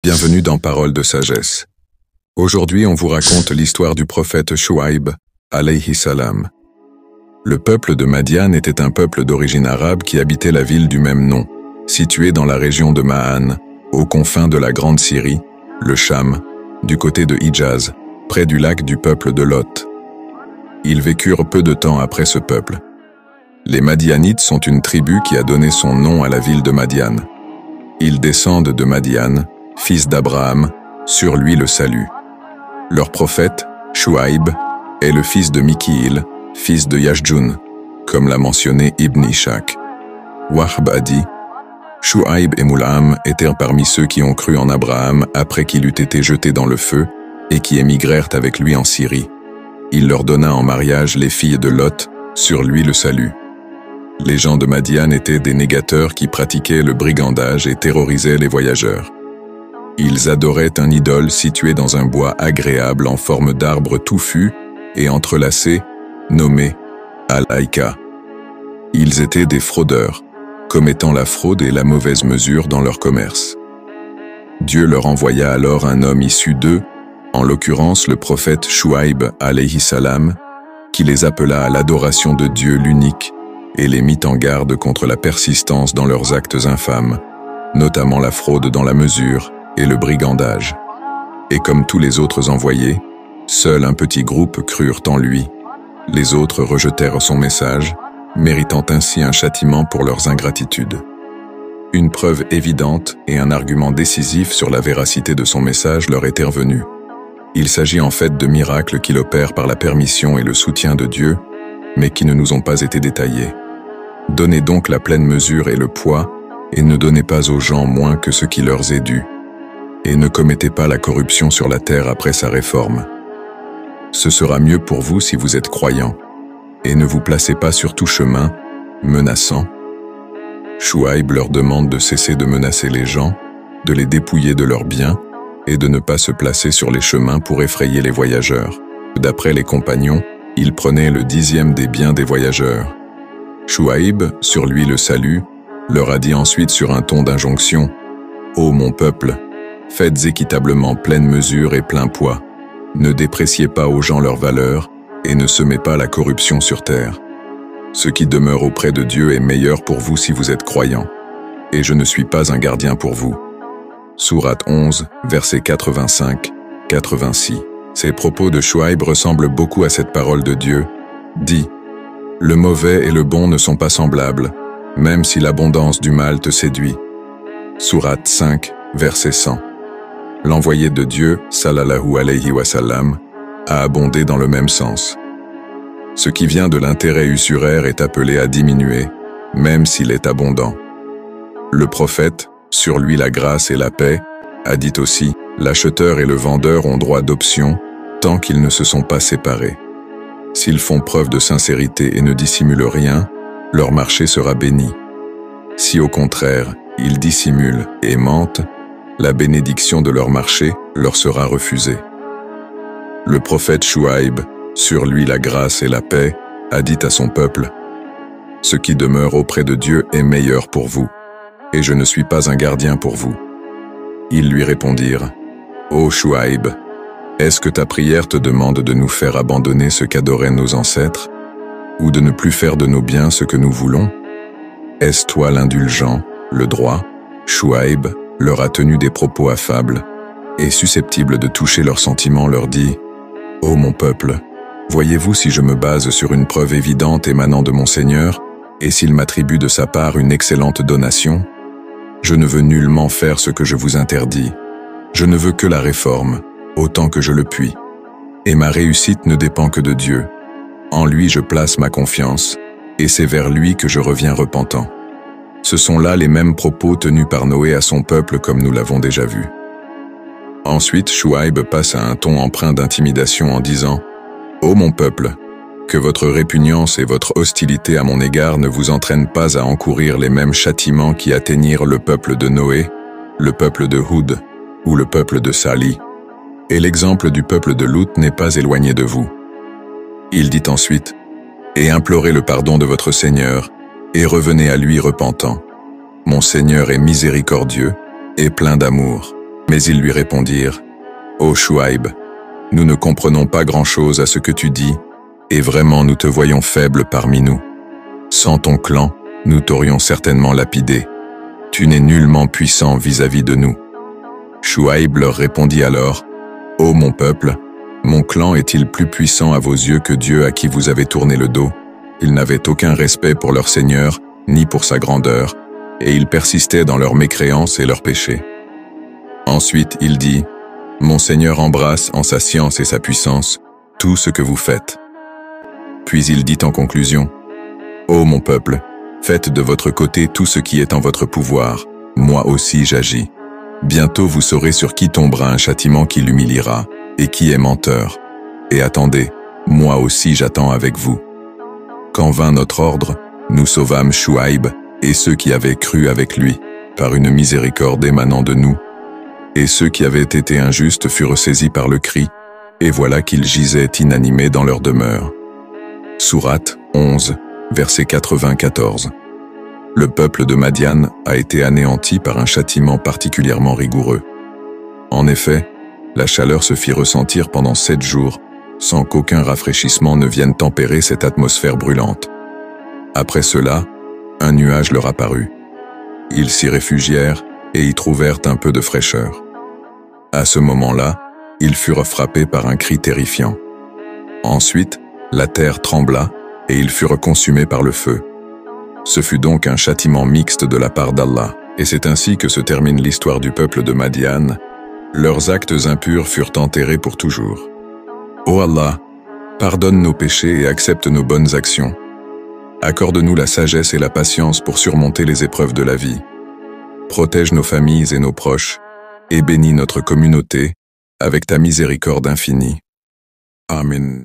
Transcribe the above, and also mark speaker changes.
Speaker 1: Bienvenue dans Paroles de sagesse. Aujourd'hui, on vous raconte l'histoire du prophète Chouaïb, alayhi salam. Le peuple de Madian était un peuple d'origine arabe qui habitait la ville du même nom, située dans la région de Ma'an, aux confins de la Grande Syrie, le Cham, du côté de Hijaz, près du lac du peuple de Lot. Ils vécurent peu de temps après ce peuple. Les Madianites sont une tribu qui a donné son nom à la ville de Madian. Ils descendent de Madian, fils d'Abraham, sur lui le salut. Leur prophète, Chouaïb, est le fils de Mikiil, fils de Yashjun, comme l'a mentionné Ibn Ishaq. Wahb a dit, Chouaïb et Mul'am étaient parmi ceux qui ont cru en Abraham après qu'il eut été jeté dans le feu et qui émigrèrent avec lui en Syrie. Il leur donna en mariage les filles de Lot, sur lui le salut. Les gens de Madian étaient des négateurs qui pratiquaient le brigandage et terrorisaient les voyageurs. Ils adoraient un idole situé dans un bois agréable en forme d'arbre touffu et entrelacé, nommé Al-Aïka. Ils étaient des fraudeurs, commettant la fraude et la mauvaise mesure dans leur commerce. Dieu leur envoya alors un homme issu d'eux, en l'occurrence le prophète Chouaïb alayhi salam, qui les appela à l'adoration de Dieu l'unique et les mit en garde contre la persistance dans leurs actes infâmes, notamment la fraude dans la mesure et le brigandage. Et comme tous les autres envoyés, seul un petit groupe crurent en lui. Les autres rejetèrent son message, méritant ainsi un châtiment pour leurs ingratitudes. Une preuve évidente et un argument décisif sur la véracité de son message leur était revenu. Il s'agit en fait de miracles qu'il opère par la permission et le soutien de Dieu, mais qui ne nous ont pas été détaillés. Donnez donc la pleine mesure et le poids, et ne donnez pas aux gens moins que ce qui leur est dû. Et ne commettez pas la corruption sur la terre après sa réforme. Ce sera mieux pour vous si vous êtes croyants, et ne vous placez pas sur tout chemin, menaçant. Chouaïb leur demande de cesser de menacer les gens, de les dépouiller de leurs biens, et de ne pas se placer sur les chemins pour effrayer les voyageurs. D'après les compagnons, ils prenaient le 10e des biens des voyageurs. Chouaïb, sur lui le salut, leur a dit ensuite sur un ton d'injonction, « Ô mon peuple, faites équitablement pleine mesure et plein poids. Ne dépréciez pas aux gens leur valeur et ne semez pas la corruption sur terre. Ce qui demeure auprès de Dieu est meilleur pour vous si vous êtes croyants. Et je ne suis pas un gardien pour vous. » Sourate 11, versets 85-86. Ces propos de Chouaïb ressemblent beaucoup à cette parole de Dieu. Dit, « Le mauvais et le bon ne sont pas semblables, même si l'abondance du mal te séduit. » Sourate 5, verset 100. L'envoyé de Dieu, sallallahu alayhi wa sallam, a abondé dans le même sens. Ce qui vient de l'intérêt usuraire est appelé à diminuer, même s'il est abondant. Le prophète, sur lui la grâce et la paix, a dit aussi, l'acheteur et le vendeur ont droit d'option tant qu'ils ne se sont pas séparés. S'ils font preuve de sincérité et ne dissimulent rien, leur marché sera béni. Si au contraire, ils dissimulent et mentent, la bénédiction de leur marché leur sera refusée. Le prophète Chouaïb, sur lui la grâce et la paix, a dit à son peuple, « Ce qui demeure auprès de Dieu est meilleur pour vous, et je ne suis pas un gardien pour vous. » Ils lui répondirent, « Ô Chouaïb, est-ce que ta prière te demande de nous faire abandonner ce qu'adoraient nos ancêtres, ou de ne plus faire de nos biens ce que nous voulons? Est-ce toi l'indulgent, le droit ?» Chouaïb leur a tenu des propos affables, et susceptibles de toucher leurs sentiments leur dit, « Ô mon peuple, voyez-vous si je me base sur une preuve évidente émanant de mon Seigneur, et s'il m'attribue de sa part une excellente donation? Je ne veux nullement faire ce que je vous interdis. Je ne veux que la réforme, autant que je le puis. Et ma réussite ne dépend que de Dieu. En lui je place ma confiance, et c'est vers lui que je reviens repentant. » Ce sont là les mêmes propos tenus par Noé à son peuple comme nous l'avons déjà vu. Ensuite, Chouaïb passe à un ton empreint d'intimidation en disant, « Ô mon peuple, que votre répugnance et votre hostilité à mon égard ne vous entraînent pas à encourir les mêmes châtiments qui atteignirent le peuple de Noé, le peuple de Houd ou le peuple de Sali. Et l'exemple du peuple de Lut n'est pas éloigné de vous. » Il dit ensuite, « Et implorez le pardon de votre Seigneur, et revenez à lui repentant. Mon Seigneur est miséricordieux et plein d'amour. » Mais ils lui répondirent, « Ô Chouaïb, nous ne comprenons pas grand-chose à ce que tu dis, et vraiment nous te voyons faible parmi nous. Sans ton clan, nous t'aurions certainement lapidé. Tu n'es nullement puissant vis-à-vis de nous. » Chouaïb leur répondit alors, « Ô mon peuple, mon clan est-il plus puissant à vos yeux que Dieu à qui vous avez tourné le dos? Ils n'avaient aucun respect pour leur Seigneur, ni pour sa grandeur, et ils persistaient dans leur mécréance et leurs péchés. » Ensuite il dit, « Mon Seigneur embrasse en sa science et sa puissance tout ce que vous faites. » Puis il dit en conclusion, « Ô mon peuple, faites de votre côté tout ce qui est en votre pouvoir, moi aussi j'agis. Bientôt vous saurez sur qui tombera un châtiment qui l'humiliera, et qui est menteur. Et attendez, moi aussi j'attends avec vous. » Quand vint notre ordre, nous sauvâmes Chouaïb et ceux qui avaient cru avec lui, par une miséricorde émanant de nous. Et ceux qui avaient été injustes furent saisis par le cri, et voilà qu'ils gisaient inanimés dans leur demeure. Sourate 11, verset 94. Le peuple de Madian a été anéanti par un châtiment particulièrement rigoureux. En effet, la chaleur se fit ressentir pendant 7 jours, sans qu'aucun rafraîchissement ne vienne tempérer cette atmosphère brûlante. Après cela, un nuage leur apparut. Ils s'y réfugièrent et y trouvèrent un peu de fraîcheur. À ce moment-là, ils furent frappés par un cri terrifiant. Ensuite, la terre trembla et ils furent consumés par le feu. Ce fut donc un châtiment mixte de la part d'Allah, et c'est ainsi que se termine l'histoire du peuple de Madian. Leurs actes impurs furent enterrés pour toujours. Ô Allah, pardonne nos péchés et accepte nos bonnes actions. Accorde-nous la sagesse et la patience pour surmonter les épreuves de la vie. Protège nos familles et nos proches, et bénis notre communauté avec ta miséricorde infinie. Amen.